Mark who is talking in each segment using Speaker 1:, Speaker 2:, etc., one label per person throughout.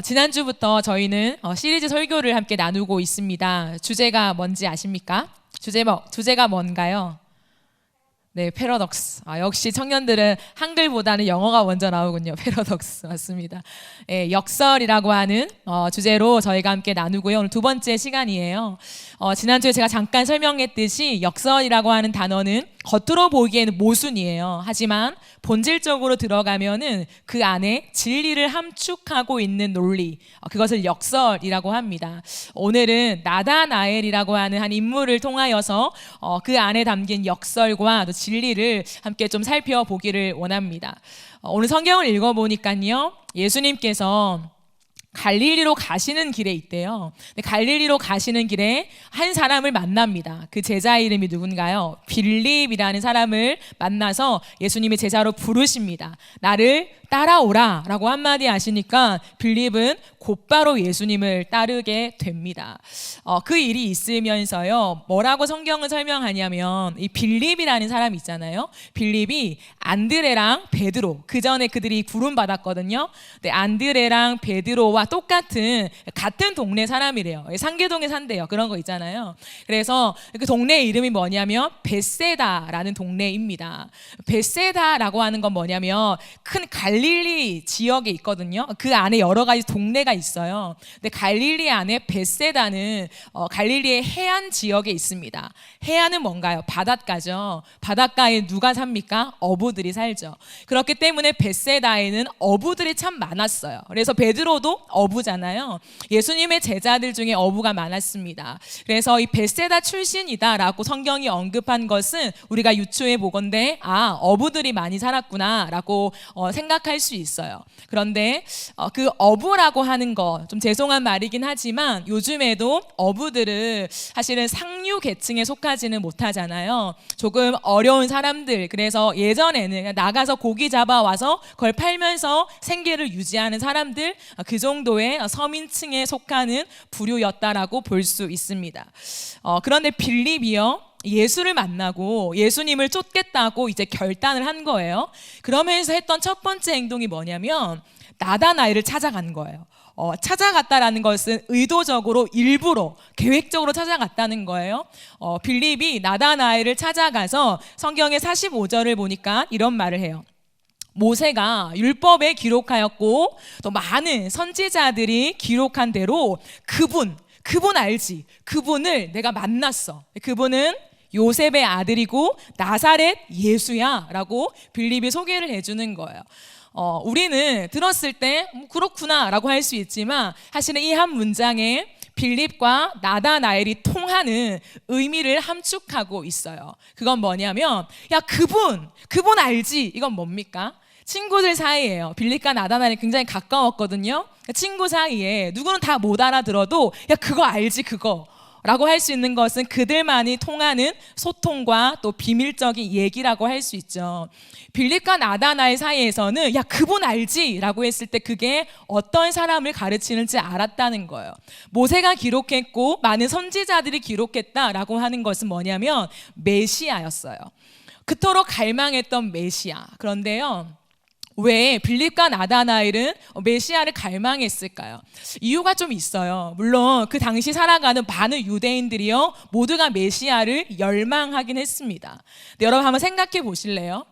Speaker 1: 지난주부터 저희는 시리즈 설교를 함께 나누고 있습니다. 주제가 뭔지 아십니까? 주제가 뭔가요? 네, 패러독스. 역시 청년들은 한글보다는 영어가 먼저 나오군요. 패러독스 맞습니다. 역설이라고 하는 주제로 저희가 함께 나누고요. 오늘 두 번째 시간이에요. 지난주에 제가 잠깐 설명했듯이 역설이라고 하는 단어는 겉으로 보기에는 모순이에요. 하지만 본질적으로 들어가면은 그 안에 진리를 함축하고 있는 논리, 그것을 역설이라고 합니다. 오늘은 나다나엘이라고 하는 한 인물을 통하여서 그 안에 담긴 역설과 또 진리를 함께 좀 살펴보기를 원합니다. 오늘 성경을 읽어보니까요, 예수님께서 갈릴리로 가시는 길에 있대요. 갈릴리로 가시는 길에 한 사람을 만납니다. 그 제자 이름이 누군가요? 빌립이라는 사람을 만나서 예수님이 제자로 부르십니다. 나를 따라오라 라고 한마디 하시니까 빌립은 곧바로 예수님을 따르게 됩니다. 그 일이 있으면서요, 뭐라고 성경은 설명하냐면, 이 빌립이라는 사람이 있잖아요. 빌립이 안드레랑 베드로, 그 전에 그들이 부름받았거든요. 근데 안드레랑 베드로와 같은 동네 사람이래요. 상계동에 산대요. 그런 거 있잖아요. 그래서 그 동네 이름이 뭐냐면 벳세다라는 동네입니다. 벳세다라고 하는 건 뭐냐면 큰 갈릴리 지역에 있거든요. 그 안에 여러 가지 동네가 있어요. 근데 갈릴리 안에 벳세다는 갈릴리의 해안 지역에 있습니다. 해안은 뭔가요? 바닷가죠. 바닷가에 누가 삽니까? 어부들이 살죠. 그렇기 때문에 벳세다에는 어부들이 참 많았어요. 그래서 베드로도 어부잖아요. 예수님의 제자들 중에 어부가 많았습니다. 그래서 이 벳세다 출신이다라고 성경이 언급한 것은 우리가 유추해 보건대 어부들이 많이 살았구나라고 생각할 수 있어요. 그런데 그 어부라고 하는 거 좀 죄송한 말이긴 하지만 요즘에도 어부들은 사실은 상류 계층에 속하지는 못하잖아요. 조금 어려운 사람들, 그래서 예전에는 나가서 고기 잡아와서 그걸 팔면서 생계를 유지하는 사람들, 그 정도의 서민층에 속하는 부류였다라고 볼 수 있습니다. 그런데 빌립이요, 예수를 만나고 예수님을 쫓겠다고 이제 결단을 한 거예요. 그러면서 했던 첫 번째 행동이 뭐냐면 나다나엘을 찾아간 거예요. 찾아갔다라는 것은 의도적으로, 일부러, 계획적으로 찾아갔다는 거예요. 빌립이 나다나엘을 찾아가서 성경의 45절을 보니까 이런 말을 해요. 모세가 율법에 기록하였고 또 많은 선지자들이 기록한 대로 그분 알지? 그분을 내가 만났어. 그분은 요셉의 아들이고 나사렛 예수야 라고 빌립이 소개를 해주는 거예요. 우리는 들었을 때 그렇구나 라고 할 수 있지만 사실은 이 한 문장에 빌립과 나다나엘이 통하는 의미를 함축하고 있어요. 그건 뭐냐면 그분 알지? 이건 뭡니까? 친구들 사이에요. 빌립과 나다나엘이 굉장히 가까웠거든요. 친구 사이에 누구는 다 못 알아들어도 그거 알지 그거 라고 할 수 있는 것은 그들만이 통하는 소통과 또 비밀적인 얘기라고 할 수 있죠. 빌립과 나다나엘 사이에서는 그분 알지? 라고 했을 때 그게 어떤 사람을 가르치는지 알았다는 거예요. 모세가 기록했고 많은 선지자들이 기록했다라고 하는 것은 뭐냐면 메시아였어요. 그토록 갈망했던 메시아. 그런데요, 왜 빌립과 나다나엘은 메시아를 갈망했을까요? 이유가 좀 있어요. 물론 그 당시 살아가는 많은 유대인들이요, 모두가 메시아를 열망하긴 했습니다. 근데 여러분 한번 생각해 보실래요?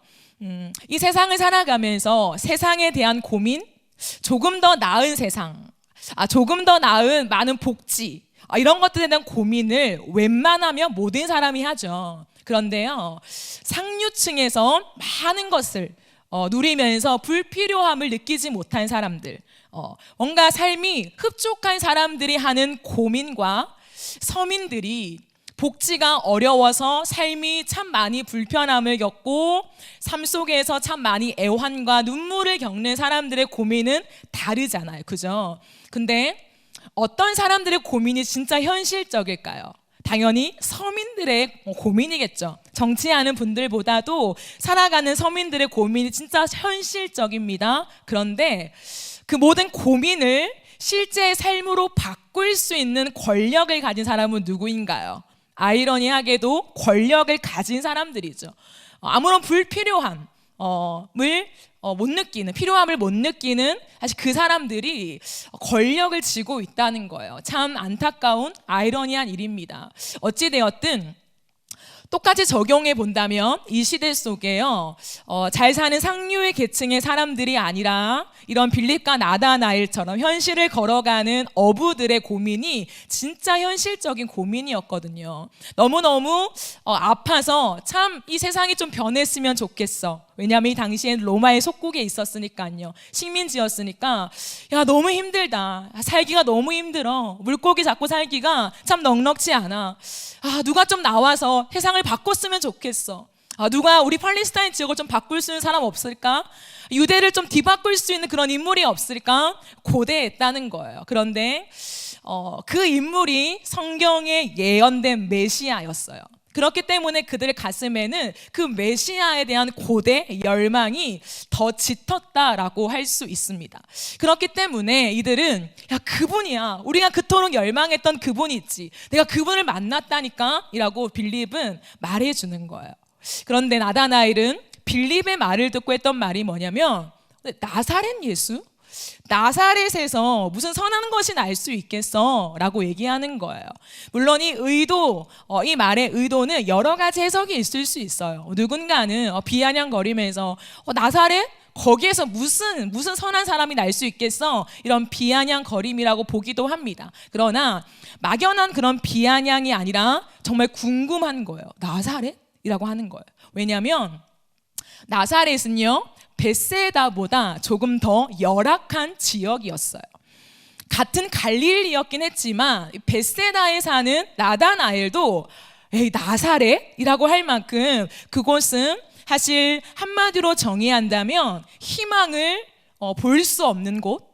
Speaker 1: 이 세상을 살아가면서 세상에 대한 고민, 조금 더 나은 세상, 조금 더 나은 많은 복지, 이런 것들에 대한 고민을 웬만하면 모든 사람이 하죠. 그런데요, 상류층에서 많은 것을 누리면서 불필요함을 느끼지 못한 사람들, 뭔가 삶이 흡족한 사람들이 하는 고민과 서민들이 복지가 어려워서 삶이 참 많이 불편함을 겪고 삶 속에서 참 많이 애환과 눈물을 겪는 사람들의 고민은 다르잖아요. 그죠? 근데 어떤 사람들의 고민이 진짜 현실적일까요? 당연히 서민들의 고민이겠죠. 정치하는 분들보다도 살아가는 서민들의 고민이 진짜 현실적입니다. 그런데 그 모든 고민을 실제 삶으로 바꿀 수 있는 권력을 가진 사람은 누구인가요? 아이러니하게도 권력을 가진 사람들이죠. 아무런 불필요한 못 느끼는, 필요함을 못 느끼는 사실 그 사람들이 권력을 쥐고 있다는 거예요. 참 안타까운 아이러니한 일입니다. 어찌되었든 똑같이 적용해 본다면 이 시대 속에요, 잘 사는 상류의 계층의 사람들이 아니라 이런 빌립과 나다나엘처럼 현실을 걸어가는 어부들의 고민이 진짜 현실적인 고민이었거든요. 너무너무 아파서 참 이 세상이 좀 변했으면 좋겠어. 왜냐하면 이 당시엔 로마의 속국에 있었으니까요. 식민지였으니까 야, 너무 힘들다. 살기가 너무 힘들어. 물고기 잡고 살기가 참 넉넉지 않아. 누가 좀 나와서 세상을 바꿨으면 좋겠어. 누가 우리 팔레스타인 지역을 좀 바꿀 수 있는 사람 없을까? 유대를 좀 뒤바꿀 수 있는 그런 인물이 없을까? 고대했다는 거예요. 그런데 그 인물이 성경에 예언된 메시아였어요. 그렇기 때문에 그들의 가슴에는 그 메시아에 대한 고대 열망이 더 짙었다라고 할 수 있습니다. 그렇기 때문에 이들은 야, 그분이야. 우리가 그토록 열망했던 그분이 있지. 내가 그분을 만났다니까 이라고 빌립은 말해주는 거예요. 그런데 나다나엘은 빌립의 말을 듣고 했던 말이 뭐냐면, 나사렛 예수? 나사렛에서 무슨 선한 것이 날 수 있겠어? 라고 얘기하는 거예요. 물론 이 말의 의도는 여러 가지 해석이 있을 수 있어요. 누군가는 비아냥거리면서 나사렛? 거기에서 무슨 선한 사람이 날 수 있겠어? 이런 비아냥거림이라고 보기도 합니다. 그러나 막연한 그런 비아냥이 아니라 정말 궁금한 거예요. 나사렛? 이라고 하는 거예요. 왜냐하면 나사렛은요, 벳세다보다 조금 더 열악한 지역이었어요. 같은 갈릴리였긴 했지만 벳세다에 사는 나다나엘도 에이, 나사렛이라고 할 만큼 그곳은 사실 한마디로 정의한다면 희망을 볼 수 없는 곳,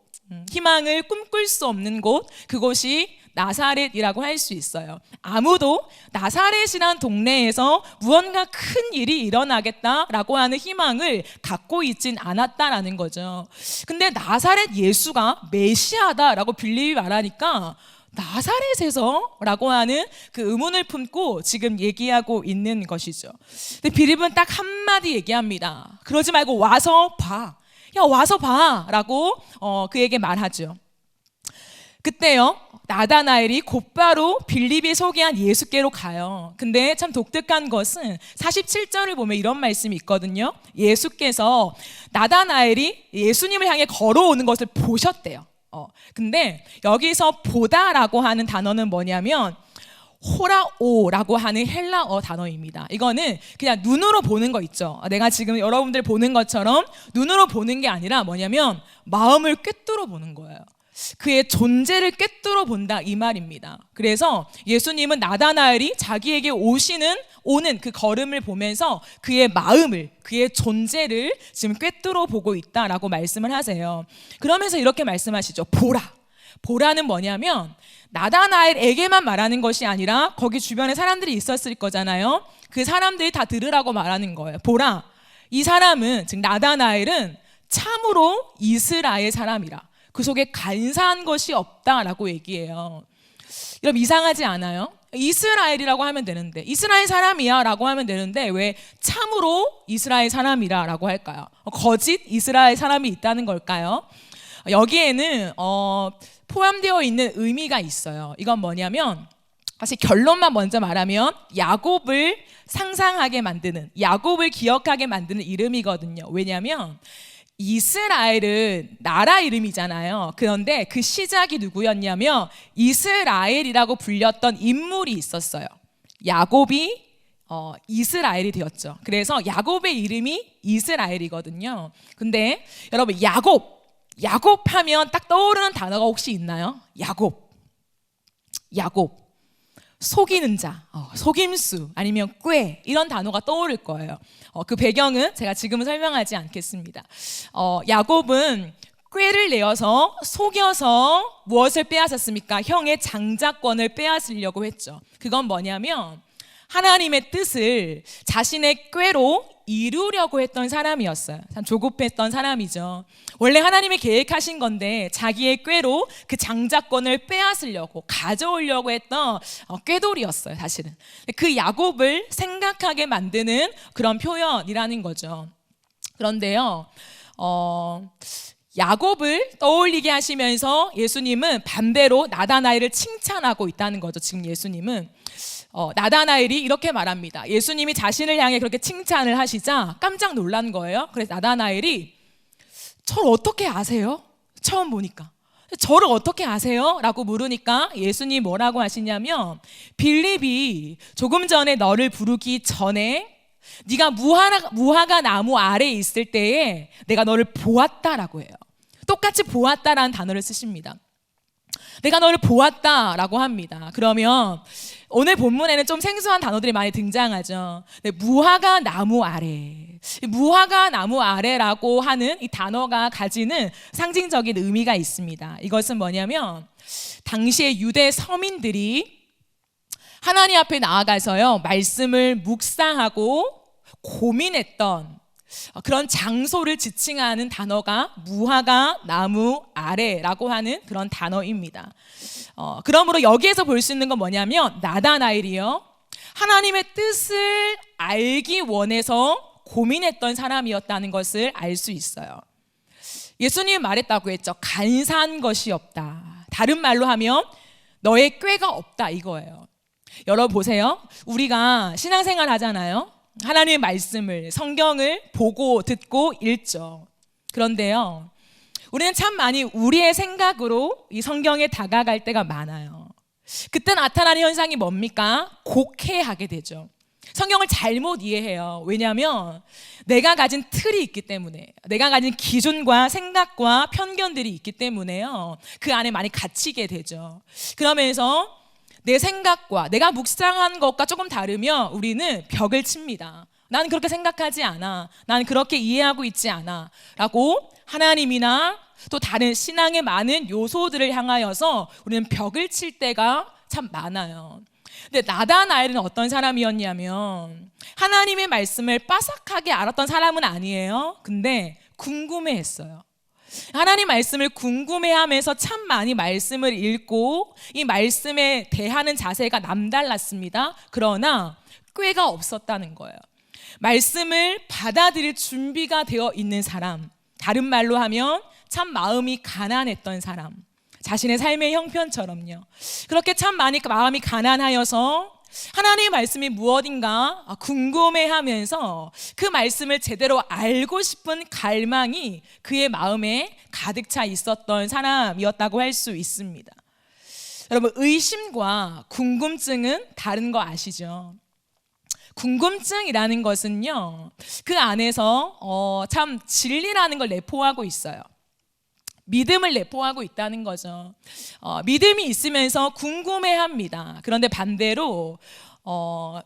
Speaker 1: 희망을 꿈꿀 수 없는 곳, 그곳이 나사렛이라고 할 수 있어요. 아무도 나사렛이란 동네에서 무언가 큰 일이 일어나겠다라고 하는 희망을 갖고 있진 않았다라는 거죠. 근데 나사렛 예수가 메시아다라고 빌립이 말하니까 나사렛에서? 라고 하는 그 의문을 품고 지금 얘기하고 있는 것이죠. 근데 빌립은 딱 한마디 얘기합니다. 그러지 말고 와서 봐. 야, 와서 봐. 라고 그에게 말하죠. 그때요, 나다나엘이 곧바로 빌립이 소개한 예수께로 가요. 근데 참 독특한 것은 47절을 보면 이런 말씀이 있거든요. 예수께서 나다나엘이 예수님을 향해 걸어오는 것을 보셨대요. 근데 여기서 보다라고 하는 단어는 뭐냐면 호라오라고 하는 헬라어 단어입니다. 이거는 그냥 눈으로 보는 거 있죠. 내가 지금 여러분들 보는 것처럼 눈으로 보는 게 아니라 뭐냐면 마음을 꿰뚫어 보는 거예요. 그의 존재를 꿰뚫어 본다, 이 말입니다. 그래서 예수님은 나다나엘이 자기에게 오는 그 걸음을 보면서 그의 마음을, 그의 존재를 지금 꿰뚫어 보고 있다라고 말씀을 하세요. 그러면서 이렇게 말씀하시죠. 보라는 뭐냐면 나다나엘에게만 말하는 것이 아니라 거기 주변에 사람들이 있었을 거잖아요. 그 사람들이 다 들으라고 말하는 거예요. 보라, 이 사람은, 즉 나다나엘은 참으로 이스라엘 사람이라. 그 속에 간사한 것이 없다라고 얘기해요. 여러분, 이상하지 않아요? 이스라엘이라고 하면 되는데, 이스라엘 사람이야 라고 하면 되는데 왜 참으로 이스라엘 사람이라 라고 할까요? 거짓 이스라엘 사람이 있다는 걸까요? 여기에는 포함되어 있는 의미가 있어요. 이건 뭐냐면, 사실 결론만 먼저 말하면 야곱을 상상하게 만드는, 야곱을 기억하게 만드는 이름이거든요. 왜냐하면 이스라엘은 나라 이름이잖아요. 그런데 그 시작이 누구였냐면 이스라엘이라고 불렸던 인물이 있었어요. 야곱이 이스라엘이 되었죠. 그래서 야곱의 이름이 이스라엘이거든요. 근데 여러분, 야곱 하면 딱 떠오르는 단어가 혹시 있나요? 야곱, 속이는 자, 속임수, 아니면 꾀, 이런 단어가 떠오를 거예요. 그 배경은 제가 지금은 설명하지 않겠습니다. 야곱은 꾀를 내어서 속여서 무엇을 빼앗았습니까? 형의 장자권을 빼앗으려고 했죠. 그건 뭐냐면 하나님의 뜻을 자신의 꾀로 이루려고 했던 사람이었어요. 참 조급했던 사람이죠. 원래 하나님이 계획하신 건데 자기의 꾀로 그 장자권을 빼앗으려고, 가져오려고 했던 꾀돌이였어요, 사실은. 그 야곱을 생각하게 만드는 그런 표현이라는 거죠. 그런데요, 야곱을 떠올리게 하시면서 예수님은 반대로 나다나엘을 칭찬하고 있다는 거죠. 지금 예수님은 나다나엘이 이렇게 말합니다. 예수님이 자신을 향해 그렇게 칭찬을 하시자 깜짝 놀란 거예요. 그래서 나다나엘이 저를 어떻게 아세요? 처음 보니까 저를 어떻게 아세요? 라고 물으니까 예수님이 뭐라고 하시냐면, 빌립이 조금 전에 너를 부르기 전에 네가 무화과 나무 아래에 있을 때에 내가 너를 보았다라고 해요. 똑같이 보았다라는 단어를 쓰십니다. 내가 너를 보았다라고 합니다. 그러면 오늘 본문에는 좀 생소한 단어들이 많이 등장하죠. 네, 무화과 나무 아래. 무화과 나무 아래라고 하는 이 단어가 가지는 상징적인 의미가 있습니다. 이것은 뭐냐면 당시의 유대 서민들이 하나님 앞에 나아가서요, 말씀을 묵상하고 고민했던 그런 장소를 지칭하는 단어가 무화과 나무 아래라고 하는 그런 단어입니다. 그러므로 여기에서 볼 수 있는 건 뭐냐면 나다나엘이요, 하나님의 뜻을 알기 원해서 고민했던 사람이었다는 것을 알 수 있어요. 예수님이 말했다고 했죠. 간사한 것이 없다. 다른 말로 하면 너의 꾀가 없다 이거예요. 여러분 보세요. 우리가 신앙생활 하잖아요. 하나님의 말씀을, 성경을 보고 듣고 읽죠. 그런데요, 우리는 참 많이 우리의 생각으로 이 성경에 다가갈 때가 많아요. 그때 나타나는 현상이 뭡니까? 곡해하게 되죠. 성경을 잘못 이해해요. 왜냐하면 내가 가진 틀이 있기 때문에, 내가 가진 기준과 생각과 편견들이 있기 때문에요, 그 안에 많이 갇히게 되죠. 그러면서 내 생각과 내가 묵상한 것과 조금 다르면 우리는 벽을 칩니다. 나는 그렇게 생각하지 않아, 나는 그렇게 이해하고 있지 않아 라고 하나님이나 또 다른 신앙의 많은 요소들을 향하여서 우리는 벽을 칠 때가 참 많아요. 근데 나다나엘은 어떤 사람이었냐면 하나님의 말씀을 빠삭하게 알았던 사람은 아니에요. 근데 궁금해했어요. 하나님 말씀을 궁금해하면서 참 많이 말씀을 읽고 이 말씀에 대하는 자세가 남달랐습니다. 그러나 꾀가 없었다는 거예요. 말씀을 받아들일 준비가 되어 있는 사람, 다른 말로 하면 참 마음이 가난했던 사람, 자신의 삶의 형편처럼요. 그렇게 참 많이 마음이 가난하여서 하나님의 말씀이 무엇인가 궁금해하면서 그 말씀을 제대로 알고 싶은 갈망이 그의 마음에 가득 차 있었던 사람이었다고 할 수 있습니다. 여러분, 의심과 궁금증은 다른 거 아시죠? 궁금증이라는 것은요, 그 안에서 참 진리라는 걸 내포하고 있어요. 믿음을 내포하고 있다는 거죠. 믿음이 있으면서 궁금해합니다. 그런데 반대로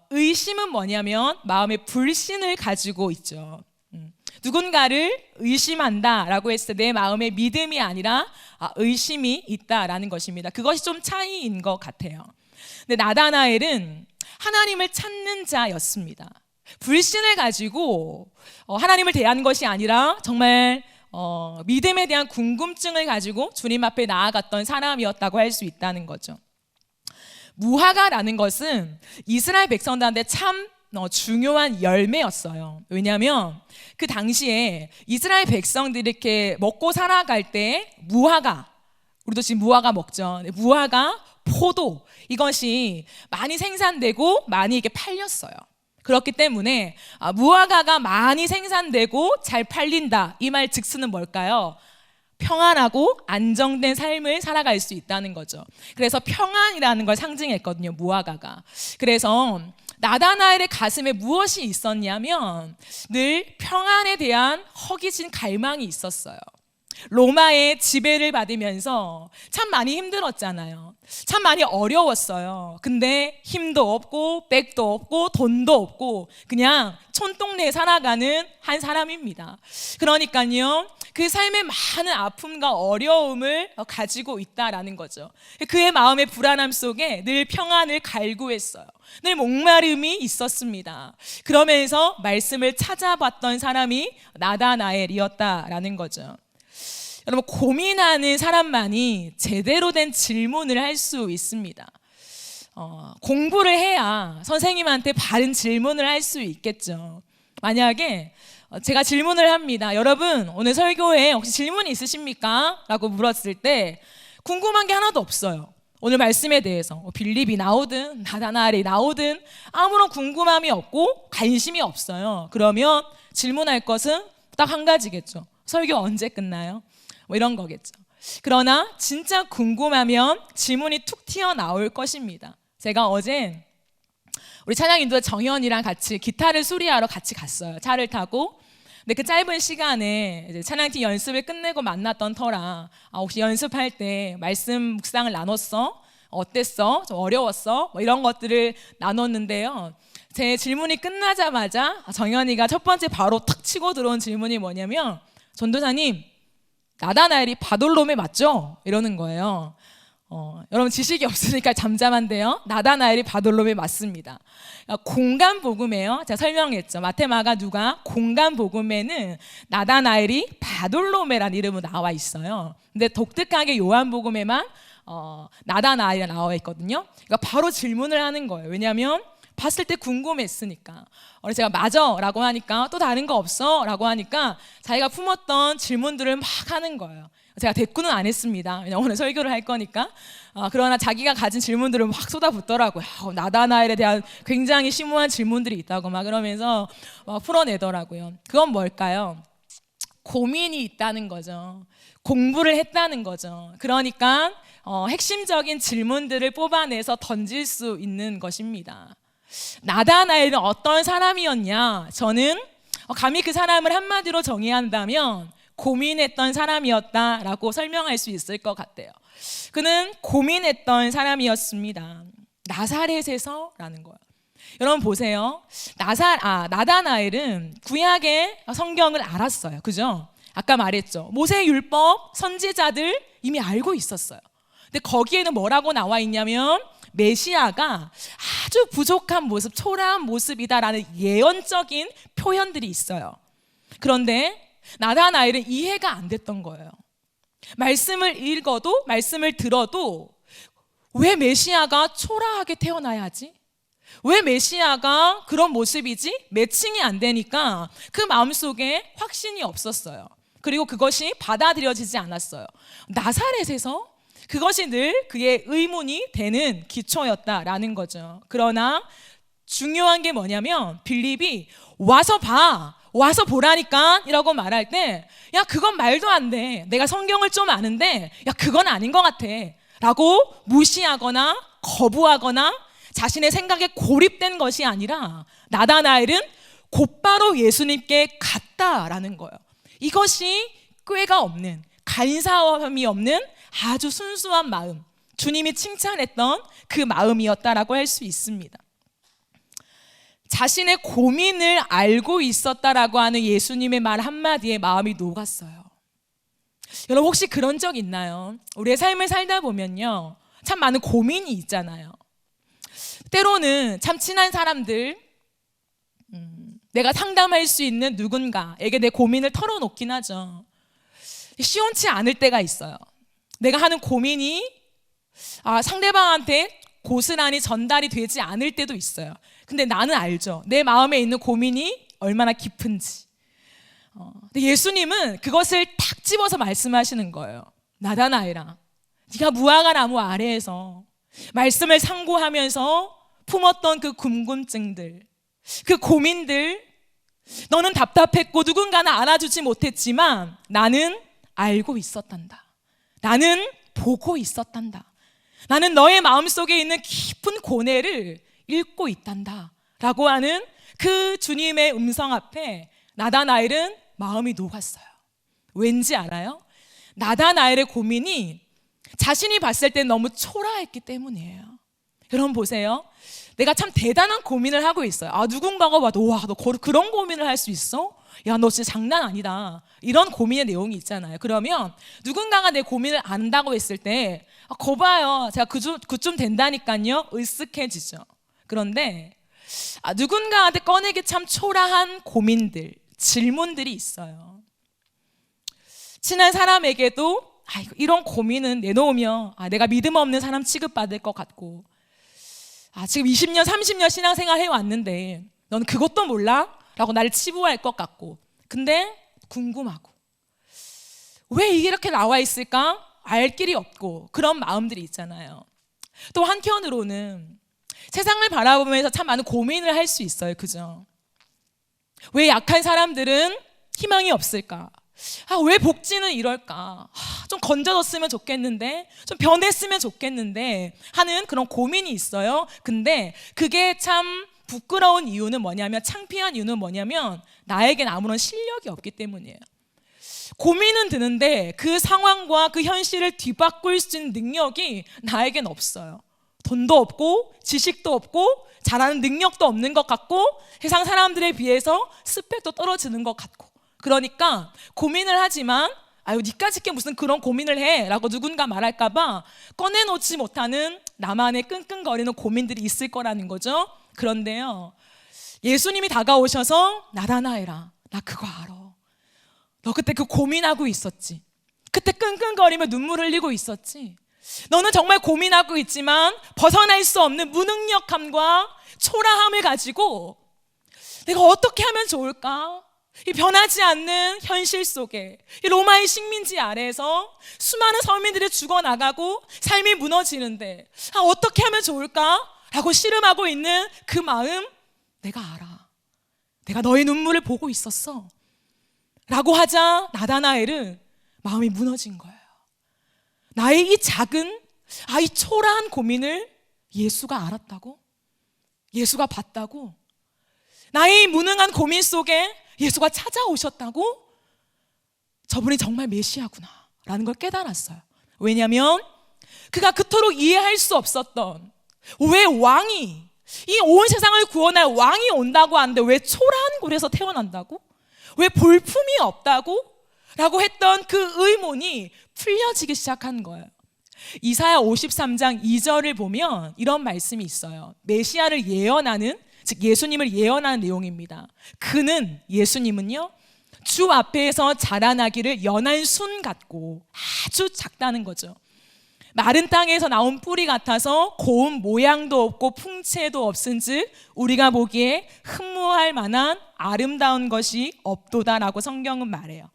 Speaker 1: 의심은 뭐냐면 마음의 불신을 가지고 있죠. 누군가를 의심한다라고 했을 때 내 마음에 믿음이 아니라 의심이 있다라는 것입니다. 그것이 좀 차이인 것 같아요. 근데 나다나엘은 하나님을 찾는 자였습니다. 불신을 가지고 하나님을 대하는 것이 아니라 정말 믿음에 대한 궁금증을 가지고 주님 앞에 나아갔던 사람이었다고 할 수 있다는 거죠. 무화과라는 것은 이스라엘 백성들한테 참 중요한 열매였어요. 왜냐하면 그 당시에 이스라엘 백성들이 이렇게 먹고 살아갈 때 무화과, 우리도 지금 무화과 먹죠. 무화과, 포도, 이것이 많이 생산되고 많이 이게 팔렸어요. 그렇기 때문에 무화과가 많이 생산되고 잘 팔린다, 이 말 즉스는 뭘까요? 평안하고 안정된 삶을 살아갈 수 있다는 거죠. 그래서 평안이라는 걸 상징했거든요, 무화과가. 그래서 나다나엘의 가슴에 무엇이 있었냐면 늘 평안에 대한 허기진 갈망이 있었어요. 로마의 지배를 받으면서 참 많이 힘들었잖아요. 참 많이 어려웠어요. 근데 힘도 없고 백도 없고 돈도 없고 그냥 촌동네에 살아가는 한 사람입니다. 그러니까요, 그 삶에 많은 아픔과 어려움을 가지고 있다라는 거죠. 그의 마음의 불안함 속에 늘 평안을 갈구했어요. 늘 목마름이 있었습니다. 그러면서 말씀을 찾아봤던 사람이 나다나엘이었다라는 거죠. 여러분, 고민하는 사람만이 제대로 된 질문을 할 수 있습니다. 공부를 해야 선생님한테 바른 질문을 할 수 있겠죠. 만약에 제가 질문을 합니다. 여러분, 오늘 설교에 혹시 질문이 있으십니까? 라고 물었을 때 궁금한 게 하나도 없어요. 오늘 말씀에 대해서 빌립이 나오든 나다나엘이 나오든 아무런 궁금함이 없고 관심이 없어요. 그러면 질문할 것은 딱 한 가지겠죠. 설교 언제 끝나요? 뭐 이런 거겠죠. 그러나 진짜 궁금하면 질문이 툭 튀어나올 것입니다. 제가 어제 우리 찬양 인도자 정현이랑 같이 기타를 수리하러 같이 갔어요. 차를 타고. 근데 그 짧은 시간에 이제 찬양팀 연습을 끝내고 만났던 터라 혹시 연습할 때 말씀 묵상을 나눴어? 어땠어? 좀 어려웠어? 뭐 이런 것들을 나눴는데요. 제 질문이 끝나자마자 정현이가 첫 번째 바로 탁 치고 들어온 질문이 뭐냐면 전도사님, 나다나엘이 바돌로메 맞죠? 이러는 거예요. 여러분 지식이 없으니까 잠잠한데요. 나다나엘이 바돌로메 맞습니다. 공간 복음이에요. 제가 설명했죠. 마테마가 누가 공간 복음에는 나다나엘이 바돌로메라는 이름으로 나와 있어요. 근데 독특하게 요한 복음에만 나다나엘이 나와 있거든요. 그러니까 바로 질문을 하는 거예요. 왜냐하면 봤을 때 궁금했으니까. 제가 맞아 라고 하니까 또 다른 거 없어? 라고 하니까 자기가 품었던 질문들을 막 하는 거예요. 제가 대꾸는 안 했습니다. 왜냐면 오늘 설교를 할 거니까. 그러나 자기가 가진 질문들을 막 쏟아붓더라고요. 나다나엘에 대한 굉장히 심오한 질문들이 있다고 막 그러면서 막 풀어내더라고요. 그건 뭘까요? 고민이 있다는 거죠. 공부를 했다는 거죠. 그러니까 핵심적인 질문들을 뽑아내서 던질 수 있는 것입니다. 나다나엘은 어떤 사람이었냐? 저는 감히 그 사람을 한마디로 정의한다면 고민했던 사람이었다라고 설명할 수 있을 것 같아요. 그는 고민했던 사람이었습니다. 나사렛에서라는 거예요. 여러분 보세요. 나다나엘은 구약의 성경을 알았어요. 그죠? 아까 말했죠. 모세 율법 선지자들 이미 알고 있었어요. 근데 거기에는 뭐라고 나와 있냐면 메시아가 아주 부족한 모습, 초라한 모습이다라는 예언적인 표현들이 있어요. 그런데 나다나엘은 이해가 안 됐던 거예요. 말씀을 읽어도 말씀을 들어도 왜 메시아가 초라하게 태어나야 하지? 왜 메시아가 그런 모습이지? 매칭이 안 되니까 그 마음속에 확신이 없었어요. 그리고 그것이 받아들여지지 않았어요. 나사렛에서 그것이 늘 그의 의문이 되는 기초였다라는 거죠. 그러나 중요한 게 뭐냐면 빌립이 와서 봐, 와서 보라니까 이라고 말할 때 야 그건 말도 안 돼, 내가 성경을 좀 아는데 야 그건 아닌 것 같아 라고 무시하거나 거부하거나 자신의 생각에 고립된 것이 아니라 나다나엘은 곧바로 예수님께 갔다라는 거예요. 이것이 꾀가 없는, 간사함이 없는 아주 순수한 마음, 주님이 칭찬했던 그 마음이었다라고 할 수 있습니다. 자신의 고민을 알고 있었다라고 하는 예수님의 말 한마디에 마음이 녹았어요. 여러분 혹시 그런 적 있나요? 우리의 삶을 살다 보면요, 참 많은 고민이 있잖아요. 때로는 참 친한 사람들, 내가 상담할 수 있는 누군가에게 내 고민을 털어놓긴 하죠. 시원치 않을 때가 있어요. 내가 하는 고민이 상대방한테 고스란히 전달이 되지 않을 때도 있어요. 근데 나는 알죠. 내 마음에 있는 고민이 얼마나 깊은지. 근데 예수님은 그것을 탁 집어서 말씀하시는 거예요. 나다나엘아, 네가 무화과 나무 아래에서 말씀을 상고하면서 품었던 그 궁금증들, 그 고민들, 너는 답답했고 누군가는 알아주지 못했지만 나는 알고 있었단다. 나는 보고 있었단다. 나는 너의 마음속에 있는 깊은 고뇌를 읽고 있단다 라고 하는 그 주님의 음성 앞에 나다나엘은 마음이 녹았어요. 왠지 알아요? 나다나엘의 고민이 자신이 봤을 때 너무 초라했기 때문이에요. 여러분 보세요. 내가 참 대단한 고민을 하고 있어요. 누군가가 봐도 와, 너 그런 고민을 할 수 있어? 야, 너 진짜 장난 아니다. 이런 고민의 내용이 있잖아요. 그러면 누군가가 내 고민을 안다고 했을 때 거봐요, 제가 그쯤 된다니까요. 으쓱해지죠. 그런데 누군가한테 꺼내기 참 초라한 고민들, 질문들이 있어요. 친한 사람에게도 이런 고민은 내놓으면 내가 믿음 없는 사람 취급받을 것 같고, 지금 20년, 30년 신앙생활 해왔는데 너는 그것도 몰라? 라고 나를 치부할 것 같고, 근데 궁금하고, 왜 이게 이렇게 나와 있을까? 알 길이 없고 그런 마음들이 있잖아요. 또 한편으로는 세상을 바라보면서 참 많은 고민을 할 수 있어요. 그죠? 왜 약한 사람들은 희망이 없을까? 왜 복지는 이럴까? 좀 건져졌으면 좋겠는데, 좀 변했으면 좋겠는데 하는 그런 고민이 있어요. 근데 그게 참 부끄러운 이유는 뭐냐면, 창피한 이유는 뭐냐면 나에겐 아무런 실력이 없기 때문이에요. 고민은 드는데 그 상황과 그 현실을 뒤바꿀 수 있는 능력이 나에겐 없어요. 돈도 없고 지식도 없고 잘하는 능력도 없는 것 같고 세상 사람들에 비해서 스펙도 떨어지는 것 같고, 그러니까 고민을 하지만 아유 니까짓 게 무슨 그런 고민을 해 라고 누군가 말할까 봐 꺼내놓지 못하는 나만의 끙끙거리는 고민들이 있을 거라는 거죠. 그런데요, 예수님이 다가오셔서 나다나엘아, 나 그거 알아. 너 그때 그 고민하고 있었지. 그때 끙끙거리며 눈물 흘리고 있었지. 너는 정말 고민하고 있지만 벗어날 수 없는 무능력함과 초라함을 가지고 내가 어떻게 하면 좋을까? 이 변하지 않는 현실 속에, 이 로마의 식민지 아래에서 수많은 서민들이 죽어나가고 삶이 무너지는데 어떻게 하면 좋을까? 라고 씨름하고 있는 그 마음 내가 알아. 내가 너의 눈물을 보고 있었어 라고 하자 나다나엘은 마음이 무너진 거예요. 나의 이 작은, 이 초라한 고민을 예수가 알았다고? 예수가 봤다고? 나의 무능한 고민 속에 예수가 찾아오셨다고? 저분이 정말 메시아구나 라는 걸 깨달았어요. 왜냐하면 그가 그토록 이해할 수 없었던, 왜 왕이, 이 온 세상을 구원할 왕이 온다고 하는데 왜 초라한 곳에서 태어난다고? 왜 볼품이 없다고? 라고 했던 그 의문이 풀려지기 시작한 거예요. 이사야 53장 2절을 보면 이런 말씀이 있어요. 메시아를 예언하는, 즉 예수님을 예언하는 내용입니다. 그는, 예수님은요, 주 앞에서 자라나기를 연한 순 같고 아주 작다는 거죠. 마른 땅에서 나온 뿌리 같아서 고운 모양도 없고 풍채도 없은즉 우리가 보기에 흠모할 만한 아름다운 것이 없도다라고 성경은 말해요.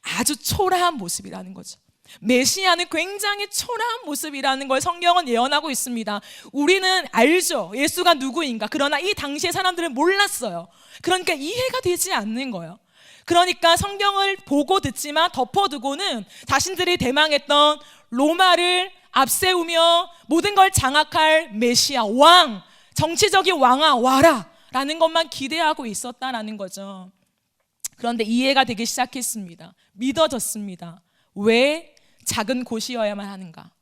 Speaker 1: 아주 초라한 모습이라는 거죠. 메시아는 굉장히 초라한 모습이라는 걸 성경은 예언하고 있습니다. 우리는 알죠, 예수가 누구인가. 그러나 이 당시의 사람들은 몰랐어요. 그러니까 이해가 되지 않는 거예요. 그러니까 성경을 보고 듣지만 덮어두고는 자신들이 대망했던 로마를 앞세우며 모든 걸 장악할 메시아, 왕, 정치적인 왕아 와라 라는 것만 기대하고 있었다라는 거죠. 그런데 이해가 되기 시작했습니다. 믿어졌습니다. 왜 작은 곳이어야만 하는가?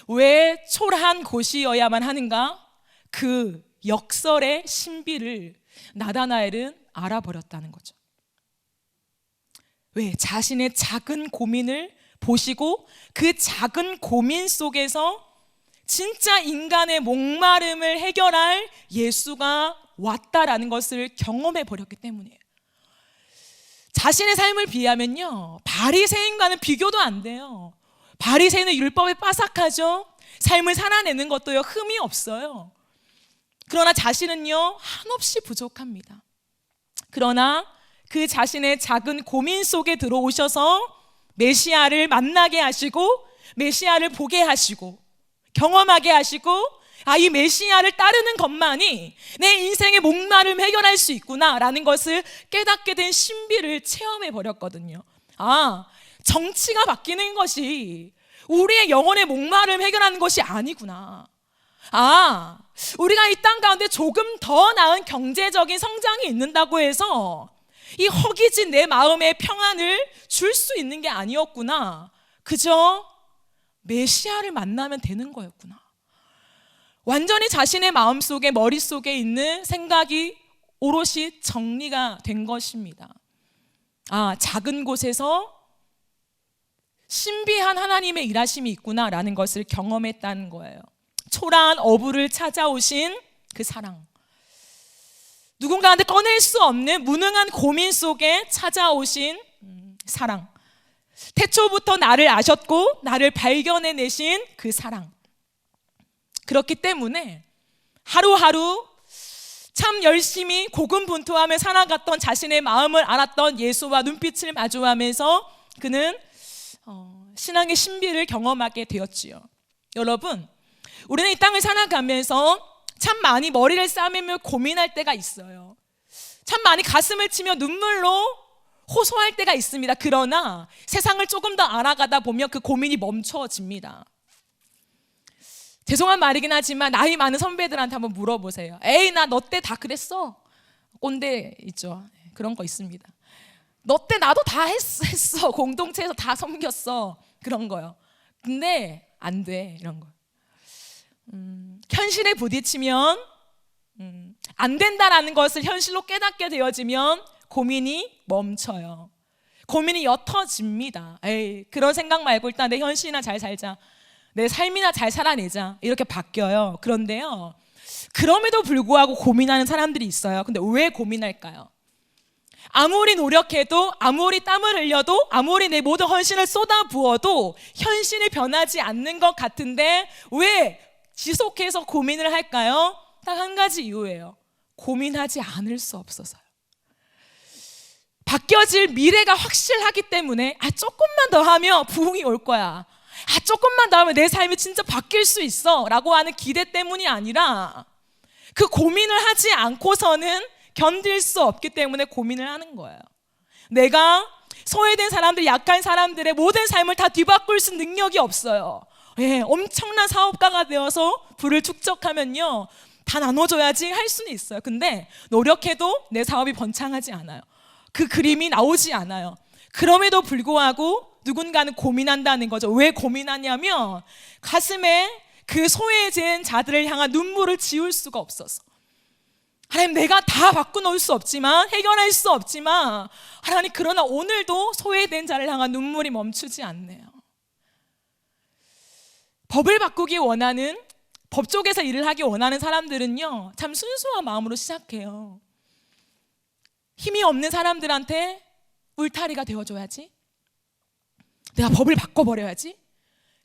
Speaker 1: 왜 초라한 곳이어야만 하는가? 그 역설의 신비를 나다나엘은 알아버렸다는 거죠. 왜? 자신의 작은 고민을 보시고 그 작은 고민 속에서 진짜 인간의 목마름을 해결할 예수가 왔다라는 것을 경험해 버렸기 때문이에요. 자신의 삶을 비하면요, 바리새인과는 비교도 안 돼요. 바리새인은 율법에 빠삭하죠. 삶을 살아내는 것도요, 흠이 없어요. 그러나 자신은요, 한없이 부족합니다. 그러나 그 자신의 작은 고민 속에 들어오셔서 메시아를 만나게 하시고 메시아를 보게 하시고 경험하게 하시고, 이 메시아를 따르는 것만이 내 인생의 목마름을 해결할 수 있구나라는 것을 깨닫게 된 신비를 체험해 버렸거든요. 정치가 바뀌는 것이 우리의 영혼의 목마름을 해결하는 것이 아니구나. 우리가 이 땅 가운데 조금 더 나은 경제적인 성장이 있는다고 해서 이 허기진 내 마음의 평안을 줄 수 있는 게 아니었구나. 그저 메시아를 만나면 되는 거였구나. 완전히 자신의 마음속에, 머릿속에 있는 생각이 오롯이 정리가 된 것입니다. 작은 곳에서 신비한 하나님의 일하심이 있구나라는 것을 경험했다는 거예요. 초라한 어부를 찾아오신 그 사랑, 누군가한테 꺼낼 수 없는 무능한 고민 속에 찾아오신 사랑, 태초부터 나를 아셨고 나를 발견해내신 그 사랑. 그렇기 때문에 하루하루 참 열심히 고군분투하며 살아갔던 자신의 마음을 알았던 예수와 눈빛을 마주하면서 그는 신앙의 신비를 경험하게 되었지요. 여러분, 우리는 이 땅을 살아가면서 참 많이 머리를 싸매며 고민할 때가 있어요. 참 많이 가슴을 치며 눈물로 호소할 때가 있습니다. 그러나 세상을 조금 더 알아가다 보면 그 고민이 멈춰집니다. 죄송한 말이긴 하지만 나이 많은 선배들한테 한번 물어보세요. 에이, 나 너 때 다 그랬어. 꼰대 있죠. 그런 거 있습니다. 너 때 나도 다 했어. 공동체에서 다 섬겼어. 그런 거요. 근데 안 돼. 이런 거. 현실에 부딪히면 안 된다라는 것을 현실로 깨닫게 되어지면 고민이 멈춰요. 고민이 옅어집니다. 에이, 그런 생각 말고 일단 내 현실이나 잘 살자, 내 삶이나 잘 살아내자, 이렇게 바뀌어요. 그런데요, 그럼에도 불구하고 고민하는 사람들이 있어요. 근데 왜 고민할까요? 아무리 노력해도, 아무리 땀을 흘려도, 아무리 내 모든 헌신을 쏟아부어도 현실이 변하지 않는 것 같은데 왜 지속해서 고민을 할까요? 딱 한 가지 이유예요. 고민하지 않을 수 없어서요. 바뀌어질 미래가 확실하기 때문에 조금만 더 하면 부흥이 올 거야, 조금만 더 하면 내 삶이 진짜 바뀔 수 있어 라고 하는 기대 때문이 아니라 그 고민을 하지 않고서는 견딜 수 없기 때문에 고민을 하는 거예요. 내가 소외된 사람들, 약한 사람들의 모든 삶을 다 뒤바꿀 수 있는 능력이 없어요. 엄청난 사업가가 되어서 부를 축적하면요, 다 나눠줘야지 할 수는 있어요. 근데 노력해도 내 사업이 번창하지 않아요. 그 그림이 나오지 않아요. 그럼에도 불구하고 누군가는 고민한다는 거죠. 왜 고민하냐면 가슴에 그 소외된 자들을 향한 눈물을 지울 수가 없어서. 하나님, 내가 다 바꿔놓을 수 없지만, 해결할 수 없지만, 하나님, 그러나 오늘도 소외된 자를 향한 눈물이 멈추지 않네요. 법을 바꾸기 원하는, 법 쪽에서 일을 하기 원하는 사람들은요, 참 순수한 마음으로 시작해요. 힘이 없는 사람들한테 울타리가 되어줘야지, 내가 법을 바꿔버려야지,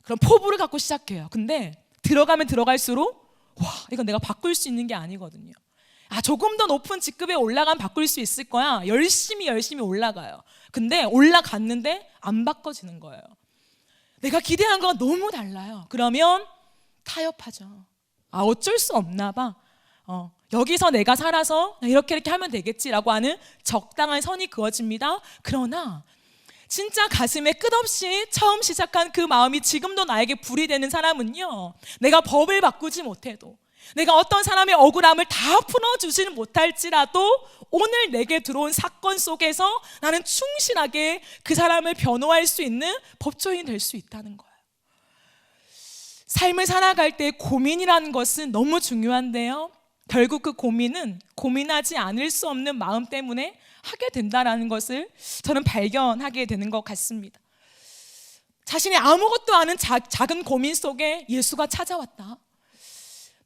Speaker 1: 그럼 포부를 갖고 시작해요. 근데 들어가면 들어갈수록 이건 내가 바꿀 수 있는 게 아니거든요. 조금 더 높은 직급에 올라가면 바꿀 수 있을 거야. 열심히 올라가요. 근데 올라갔는데 안 바꿔지는 거예요. 내가 기대한 거가 너무 달라요. 그러면 타협하죠. 어쩔 수 없나 봐. 여기서 내가 살아서 이렇게 하면 되겠지라고 하는 적당한 선이 그어집니다. 그러나 진짜 가슴에 끝없이 처음 시작한 그 마음이 지금도 나에게 불이 되는 사람은요, 내가 법을 바꾸지 못해도, 내가 어떤 사람의 억울함을 다 풀어주지는 못할지라도 오늘 내게 들어온 사건 속에서 나는 충실하게 그 사람을 변호할 수 있는 법조인이 될 수 있다는 거예요. 삶을 살아갈 때 고민이라는 것은 너무 중요한데요, 결국 그 고민은 고민하지 않을 수 없는 마음 때문에 하게 된다라는 것을 저는 발견하게 되는 것 같습니다. 자신이 아무것도 아닌 작은 고민 속에 예수가 찾아왔다.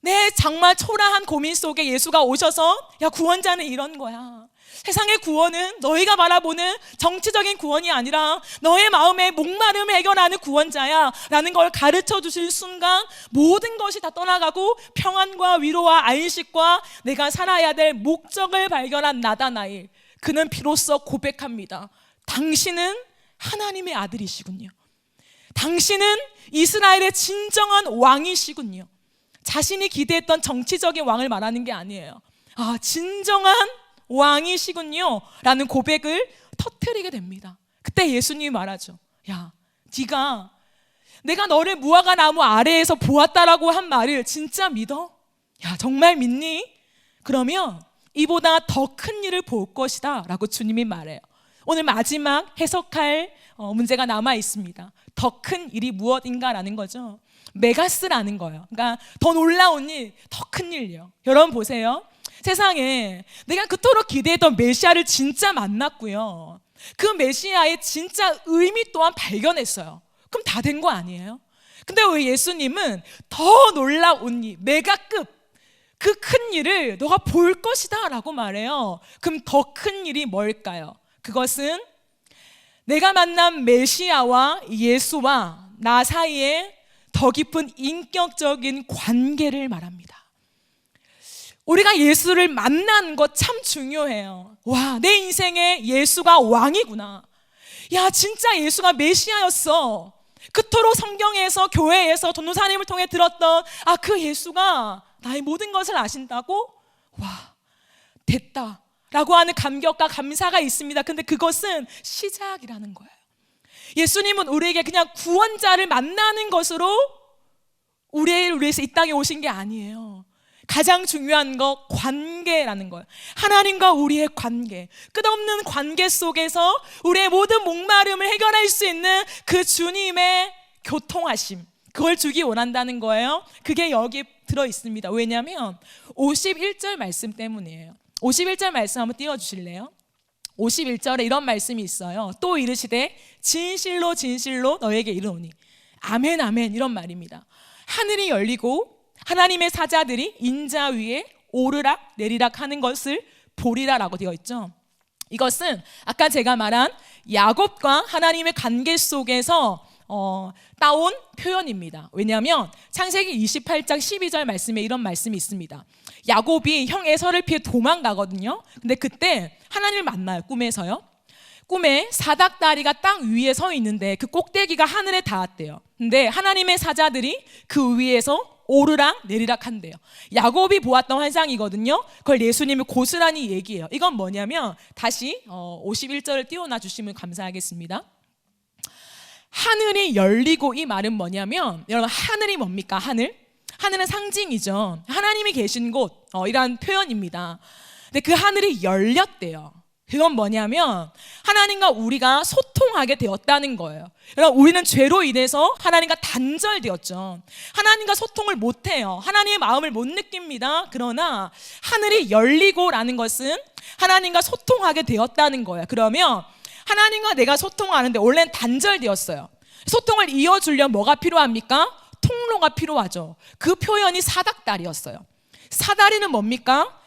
Speaker 1: 내 정말 초라한 고민 속에 예수가 오셔서, 야, 구원자는 이런 거야. 세상의 구원은 너희가 바라보는 정치적인 구원이 아니라 너의 마음의 목마름을 해결하는 구원자야 라는 걸 가르쳐 주신 순간 모든 것이 다 떠나가고 평안과 위로와 안식과 내가 살아야 될 목적을 발견한 나다나엘, 그는 비로소 고백합니다. 당신은 하나님의 아들이시군요. 당신은 이스라엘의 진정한 왕이시군요. 자신이 기대했던 정치적인 왕을 말하는 게 아니에요. 진정한 왕이시군요 라는 고백을 터뜨리게 됩니다. 그때 예수님이 말하죠. 야, 네가 내가 너를 무화과 나무 아래에서 보았다라고 한 말을 진짜 믿어? 야, 정말 믿니? 그러면 이보다 더 큰 일을 볼 것이다 라고 주님이 말해요. 오늘 마지막 해석할 문제가 남아 있습니다. 더 큰 일이 무엇인가라는 거죠. 메가스라는 거예요. 그러니까 더 놀라운 일, 더 큰 일이요. 여러분 보세요. 세상에 내가 그토록 기대했던 메시아를 진짜 만났고요, 그 메시아의 진짜 의미 또한 발견했어요. 그럼 다 된 거 아니에요? 근데 왜 예수님은 더 놀라운 일, 메가급 그 큰 일을 너가 볼 것이다 라고 말해요. 그럼 더 큰 일이 뭘까요? 그것은 내가 만난 메시아와 예수와 나 사이에 더 깊은 인격적인 관계를 말합니다. 우리가 예수를 만나는 것 참 중요해요. 와, 내 인생에 예수가 왕이구나. 야, 진짜 예수가 메시아였어. 그토록 성경에서, 교회에서, 전도사님을 통해 들었던 그 예수가 나의 모든 것을 아신다고? 와, 됐다 라고 하는 감격과 감사가 있습니다. 근데 그것은 시작이라는 거예요. 예수님은 우리에게 그냥 구원자를 만나는 것으로 우리를 위해서 이 땅에 오신 게 아니에요. 가장 중요한 거 관계라는 거예요. 하나님과 우리의 관계, 끝없는 관계 속에서 우리의 모든 목마름을 해결할 수 있는 그 주님의 교통하심, 그걸 주기 원한다는 거예요. 그게 여기 들어 있습니다. 왜냐하면 51절 말씀 때문이에요. 51절 말씀 한번 띄워주실래요? 51절에 이런 말씀이 있어요. 또 이르시되 진실로 진실로 너에게 이르노니 아멘 아멘, 이런 말입니다. 하늘이 열리고 하나님의 사자들이 인자 위에 오르락 내리락 하는 것을 보리라 라고 되어 있죠. 이것은 아까 제가 말한 야곱과 하나님의 관계 속에서 따온 표현입니다. 왜냐하면 창세기 28장 12절 말씀에 이런 말씀이 있습니다. 야곱이 형 에서를 피해 도망가거든요. 근데 그때 하나님을 만나요. 꿈에서요. 꿈에 사닥다리가 땅 위에 서 있는데 그 꼭대기가 하늘에 닿았대요. 근데 하나님의 사자들이 그 위에서 오르락 내리락 한대요. 야곱이 보았던 환상이거든요. 그걸 예수님이 고스란히 얘기해요. 이건 뭐냐면 다시 51절을 띄워놔 주시면 감사하겠습니다. 하늘이 열리고, 이 말은 뭐냐면, 여러분, 하늘이 뭡니까? 하늘은 상징이죠. 하나님이 계신 곳, 이란 표현입니다. 근데 그 하늘이 열렸대요. 그건 뭐냐면 하나님과 우리가 소통하게 되었다는 거예요. 여러분, 우리는 죄로 인해서 하나님과 단절되었죠. 하나님과 소통을 못해요. 하나님의 마음을 못 느낍니다. 그러나 하늘이 열리고라는 것은 하나님과 소통하게 되었다는 거예요. 그러면 하나님과 내가 소통하는데 원래는 단절되었어요. 소통을 이어주려면 뭐가 필요합니까? 통로가 필요하죠. 그 표현이 사닥다리였어요. 사다리는 뭡니까?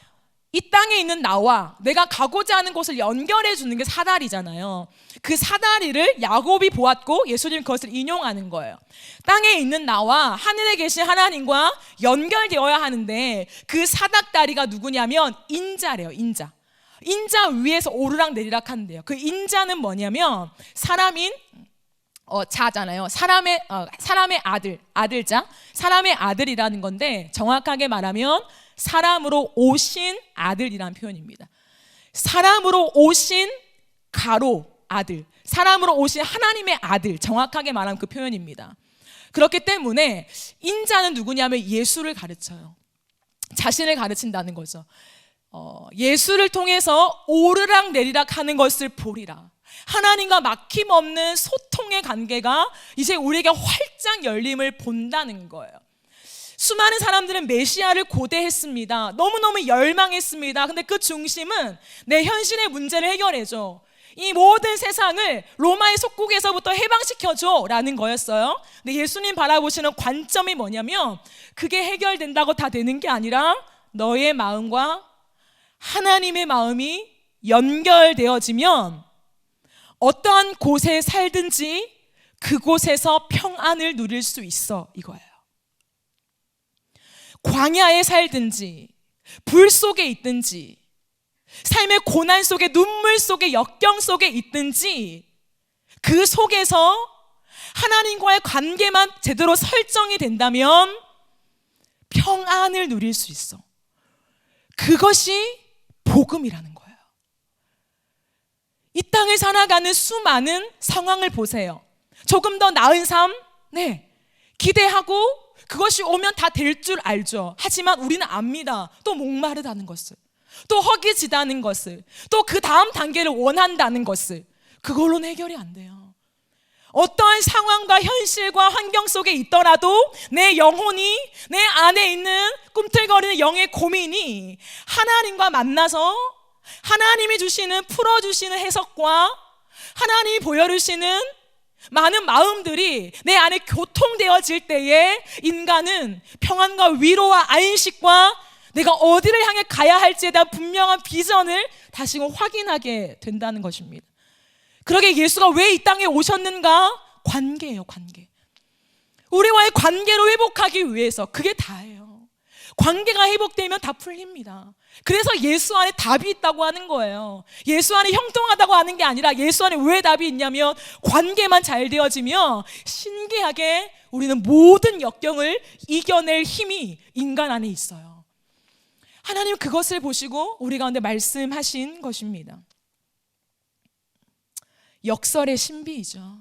Speaker 1: 이 땅에 있는 나와 내가 가고자 하는 곳을 연결해 주는 게 사다리잖아요. 그 사다리를 야곱이 보았고 예수님 그것을 인용하는 거예요. 땅에 있는 나와 하늘에 계신 하나님과 연결되어야 하는데 그 사닥다리가 누구냐면 인자래요. 인자 위에서 오르락 내리락 한대요. 그 인자는 뭐냐면 사람인 자잖아요. 사람의 아들자, 사람의 아들이라는 건데 정확하게 말하면 사람으로 오신 아들이라는 표현입니다. 사람으로 오신 가로 아들, 사람으로 오신 하나님의 아들, 정확하게 말하면 그 표현입니다. 그렇기 때문에 인자는 누구냐면 예수를 가르쳐요. 자신을 가르친다는 거죠. 예수를 통해서 오르락 내리락 하는 것을 보리라. 하나님과 막힘없는 소통의 관계가 이제 우리에게 활짝 열림을 본다는 거예요. 수많은 사람들은 메시아를 고대했습니다. 너무너무 열망했습니다. 근데 그 중심은 내 현실의 문제를 해결해줘, 이 모든 세상을 로마의 속국에서부터 해방시켜줘 라는 거였어요. 근데 예수님 바라보시는 관점이 뭐냐면 그게 해결된다고 다 되는 게 아니라 너의 마음과 하나님의 마음이 연결되어지면 어떠한 곳에 살든지 그곳에서 평안을 누릴 수 있어, 이거예요. 광야에 살든지 불 속에 있든지 삶의 고난 속에, 눈물 속에, 역경 속에 있든지 그 속에서 하나님과의 관계만 제대로 설정이 된다면 평안을 누릴 수 있어. 그것이 복음이라는 거예요. 이 땅을 살아가는 수많은 상황을 보세요. 조금 더 나은 삶, 기대하고 그것이 오면 다 될 줄 알죠. 하지만 우리는 압니다. 또 목마르다는 것을, 또 허기지다는 것을, 또 그 다음 단계를 원한다는 것을. 그걸로는 해결이 안 돼요. 어떠한 상황과 현실과 환경 속에 있더라도 내 영혼이, 내 안에 있는 꿈틀거리는 영의 고민이 하나님과 만나서 하나님이 주시는, 풀어주시는 해석과 하나님이 보여주시는 많은 마음들이 내 안에 교통되어질 때에 인간은 평안과 위로와 안식과 내가 어디를 향해 가야 할지에 대한 분명한 비전을 다시금 확인하게 된다는 것입니다. 그러게 예수가 왜 이 땅에 오셨는가? 관계예요, 관계. 우리와의 관계로 회복하기 위해서. 그게 다예요. 관계가 회복되면 다 풀립니다. 그래서 예수 안에 답이 있다고 하는 거예요. 예수 안에 형통하다고 하는 게 아니라 예수 안에 왜 답이 있냐면 관계만 잘 되어지면 신기하게 우리는 모든 역경을 이겨낼 힘이 인간 안에 있어요. 하나님 그것을 보시고 우리 가운데 말씀하신 것입니다. 역설의 신비이죠.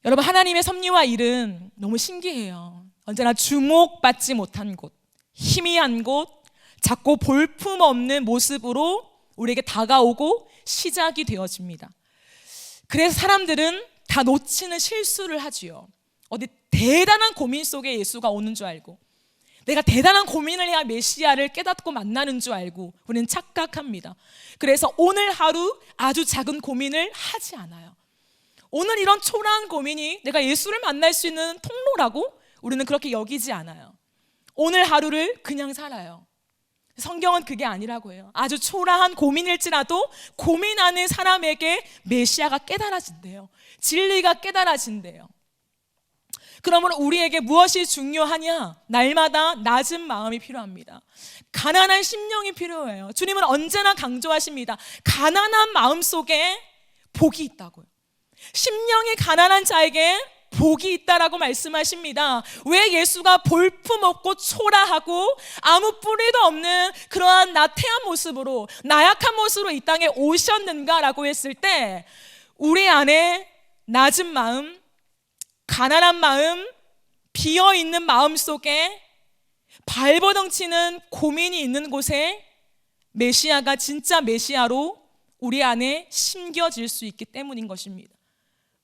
Speaker 1: 여러분, 하나님의 섭리와 일은 너무 신기해요. 언제나 주목받지 못한 곳, 희미한 곳, 작고 볼품없는 모습으로 우리에게 다가오고 시작이 되어집니다. 그래서 사람들은 다 놓치는 실수를 하지요. 어디 대단한 고민 속에 예수가 오는 줄 알고, 내가 대단한 고민을 해야 메시아를 깨닫고 만나는 줄 알고 우리는 착각합니다. 그래서 오늘 하루 아주 작은 고민을 하지 않아요. 오늘 이런 초라한 고민이 내가 예수를 만날 수 있는 통로라고 우리는 그렇게 여기지 않아요. 오늘 하루를 그냥 살아요. 성경은 그게 아니라고 해요. 아주 초라한 고민일지라도 고민하는 사람에게 메시아가 깨달아진대요. 진리가 깨달아진대요. 그러므로 우리에게 무엇이 중요하냐? 날마다 낮은 마음이 필요합니다. 가난한 심령이 필요해요. 주님은 언제나 강조하십니다. 가난한 마음 속에 복이 있다고요. 심령이 가난한 자에게 복이 있다라고 말씀하십니다. 왜 예수가 볼품없고 초라하고 아무 뿌리도 없는 그러한 나태한 모습으로, 나약한 모습으로 이 땅에 오셨는가라고 했을 때 우리 안에 낮은 마음, 가난한 마음, 비어있는 마음 속에 발버둥치는 고민이 있는 곳에 메시아가 진짜 메시아로 우리 안에 심겨질 수 있기 때문인 것입니다.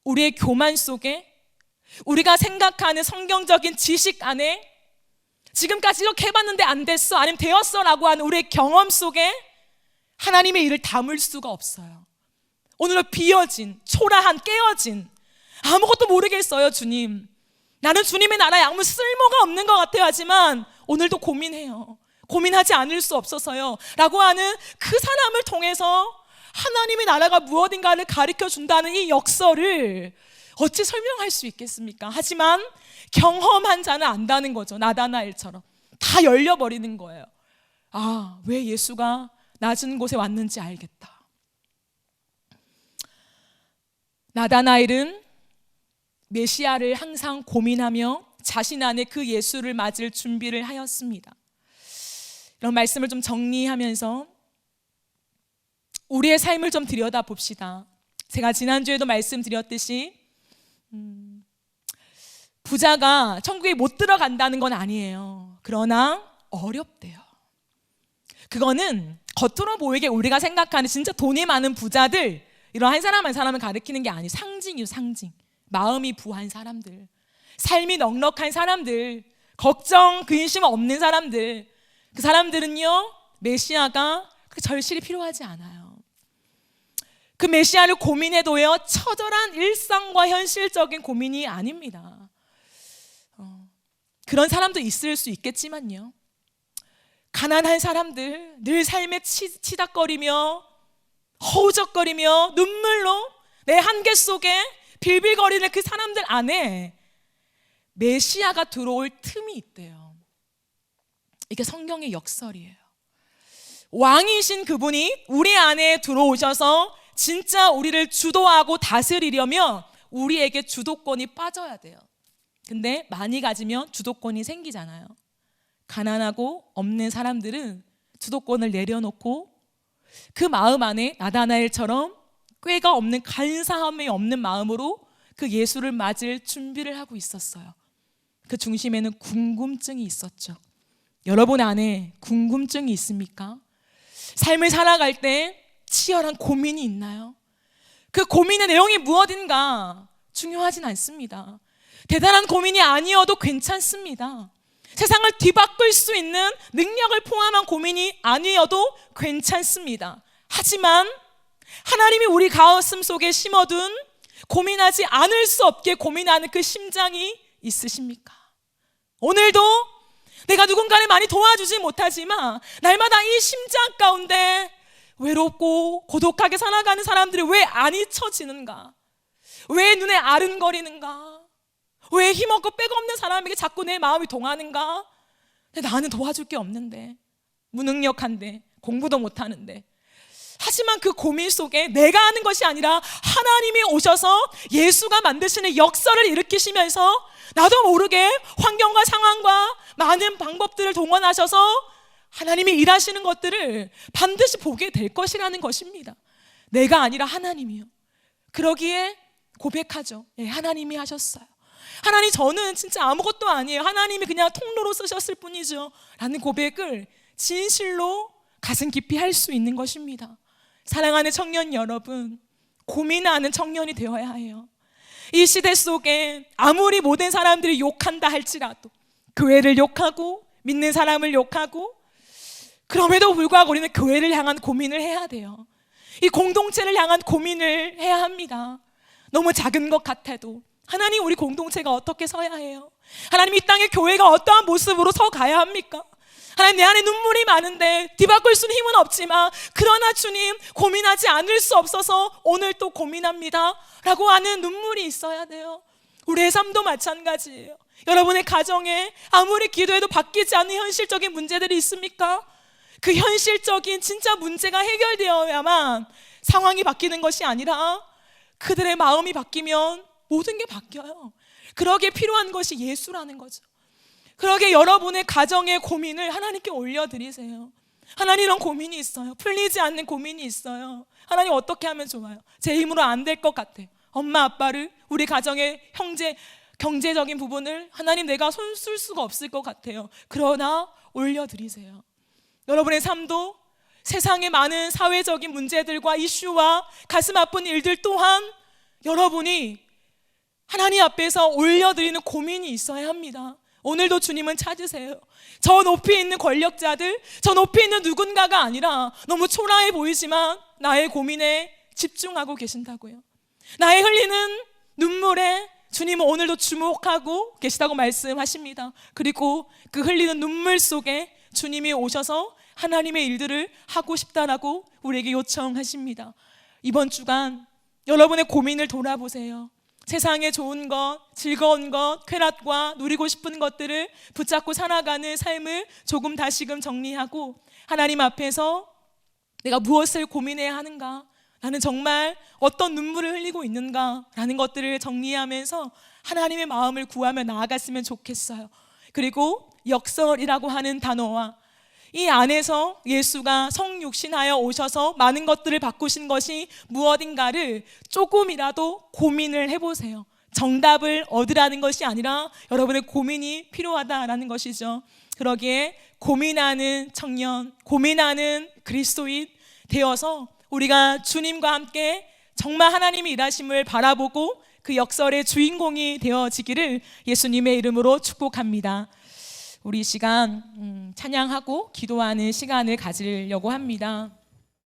Speaker 1: 우리의 교만 속에, 우리가 생각하는 성경적인 지식 안에, 지금까지 이렇게 해봤는데 안 됐어, 아니면 되었어 라고 하는 우리의 경험 속에 하나님의 일을 담을 수가 없어요. 오늘은 비어진, 초라한, 깨어진, 아무것도 모르겠어요 주님, 나는 주님의 나라에 아무 쓸모가 없는 것 같아요 하지만 오늘도 고민해요. 고민하지 않을 수 없어서요 라고 하는 그 사람을 통해서 하나님의 나라가 무엇인가를 가르쳐 준다는 이 역설을 어찌 설명할 수 있겠습니까? 하지만 경험한 자는 안다는 거죠. 나다나엘처럼 다 열려버리는 거예요. 아, 왜 예수가 낮은 곳에 왔는지 알겠다. 나다나엘은 메시아를 항상 고민하며 자신 안에 그 예수를 맞을 준비를 하였습니다. 이런 말씀을 좀 정리하면서 우리의 삶을 좀 들여다봅시다. 제가 지난주에도 말씀드렸듯이 부자가 천국에 못 들어간다는 건 아니에요. 그러나 어렵대요. 그거는 겉으로 보이게 우리가 생각하는 진짜 돈이 많은 부자들, 이런 한 사람 한 사람을 가리키는 게 아니에요. 상징이요, 상징. 마음이 부한 사람들, 삶이 넉넉한 사람들, 걱정, 근심 없는 사람들, 그 사람들은요 메시아가 그렇게 절실히 필요하지 않아요. 그 메시아를 고민해도요 처절한 일상과 현실적인 고민이 아닙니다. 그런 사람도 있을 수 있겠지만요, 가난한 사람들, 늘 삶에 치닥거리며 허우적거리며 눈물로 내 한계 속에 빌빌거리는 그 사람들 안에 메시아가 들어올 틈이 있대요. 이게 성경의 역설이에요. 왕이신 그분이 우리 안에 들어오셔서 진짜 우리를 주도하고 다스리려면 우리에게 주도권이 빠져야 돼요. 근데 많이 가지면 주도권이 생기잖아요. 가난하고 없는 사람들은 주도권을 내려놓고 그 마음 안에 나다나엘처럼 꾀가 없는, 간사함이 없는 마음으로 그 예수를 맞을 준비를 하고 있었어요. 그 중심에는 궁금증이 있었죠. 여러분 안에 궁금증이 있습니까? 삶을 살아갈 때 치열한 고민이 있나요? 그 고민의 내용이 무엇인가 중요하진 않습니다. 대단한 고민이 아니어도 괜찮습니다. 세상을 뒤바꿀 수 있는 능력을 포함한 고민이 아니어도 괜찮습니다. 하지만 하나님이 우리 가슴 속에 심어둔 고민하지 않을 수 없게 고민하는 그 심장이 있으십니까? 오늘도 내가 누군가를 많이 도와주지 못하지만 날마다 이 심장 가운데 외롭고 고독하게 살아가는 사람들이 왜 안 잊혀지는가? 왜 눈에 아른거리는가? 왜 힘없고 빽없는 사람에게 자꾸 내 마음이 동하는가?
Speaker 2: 근데 나는 도와줄 게 없는데, 무능력한데, 공부도 못하는데. 하지만 그 고민 속에 내가 하는 것이 아니라 하나님이 오셔서 예수가 만드시는 역사를 일으키시면서 나도 모르게 환경과 상황과 많은 방법들을 동원하셔서 하나님이 일하시는 것들을 반드시 보게 될 것이라는 것입니다. 내가 아니라 하나님이요. 그러기에 고백하죠. 예, 하나님이 하셨어요. 하나님, 저는 진짜 아무것도 아니에요. 하나님이 그냥 통로로 쓰셨을 뿐이죠. 라는 고백을 진실로 가슴 깊이 할 수 있는 것입니다. 사랑하는 청년 여러분, 고민하는 청년이 되어야 해요. 이 시대 속에 아무리 모든 사람들이 욕한다 할지라도, 교회를 욕하고 믿는 사람을 욕하고, 그럼에도 불구하고 우리는 교회를 향한 고민을 해야 돼요. 이 공동체를 향한 고민을 해야 합니다. 너무 작은 것 같아도 하나님, 우리 공동체가 어떻게 서야 해요? 하나님, 이 땅에 교회가 어떠한 모습으로 서 가야 합니까? 하나님, 내 안에 눈물이 많은데 뒤바꿀 수는 힘은 없지만, 그러나 주님, 고민하지 않을 수 없어서 오늘 또 고민합니다 라고 하는 눈물이 있어야 돼요. 우리의 삶도 마찬가지예요. 여러분의 가정에 아무리 기도해도 바뀌지 않는 현실적인 문제들이 있습니까? 그 현실적인 진짜 문제가 해결되어야만 상황이 바뀌는 것이 아니라 그들의 마음이 바뀌면 모든 게 바뀌어요. 그러기에 필요한 것이 예수라는 거죠. 그러기에 여러분의 가정의 고민을 하나님께 올려드리세요. 하나님, 이런 고민이 있어요. 풀리지 않는 고민이 있어요. 하나님, 어떻게 하면 좋아요? 제 힘으로 안 될 것 같아요. 엄마 아빠를, 우리 가정의 경제적인 부분을 하나님, 내가 손 쓸 수가 없을 것 같아요. 그러나 올려드리세요. 여러분의 삶도 세상의 많은 사회적인 문제들과 이슈와 가슴 아픈 일들 또한 여러분이 하나님 앞에서 올려드리는 고민이 있어야 합니다. 오늘도 주님은 찾으세요. 저 높이 있는 권력자들, 저 높이 있는 누군가가 아니라 너무 초라해 보이지만 나의 고민에 집중하고 계신다고요. 나의 흘리는 눈물에 주님은 오늘도 주목하고 계시다고 말씀하십니다. 그리고 그 흘리는 눈물 속에 주님이 오셔서 하나님의 일들을 하고 싶다라고 우리에게 요청하십니다. 이번 주간 여러분의 고민을 돌아보세요. 세상에 좋은 것, 즐거운 것, 쾌락과 누리고 싶은 것들을 붙잡고 살아가는 삶을 조금 다시금 정리하고 하나님 앞에서 내가 무엇을 고민해야 하는가, 나는 정말 어떤 눈물을 흘리고 있는가 라는 것들을 정리하면서 하나님의 마음을 구하며 나아갔으면 좋겠어요. 그리고 역설이라고 하는 단어와 이 안에서 예수가 성육신하여 오셔서 많은 것들을 바꾸신 것이 무엇인가를 조금이라도 고민을 해보세요. 정답을 얻으라는 것이 아니라 여러분의 고민이 필요하다라는 것이죠. 그러기에 고민하는 청년, 고민하는 그리스도인 되어서 우리가 주님과 함께 정말 하나님이 일하심을 바라보고 그 역설의 주인공이 되어지기를 예수님의 이름으로 축복합니다. 우리 이 시간 찬양하고 기도하는 시간을 가지려고 합니다.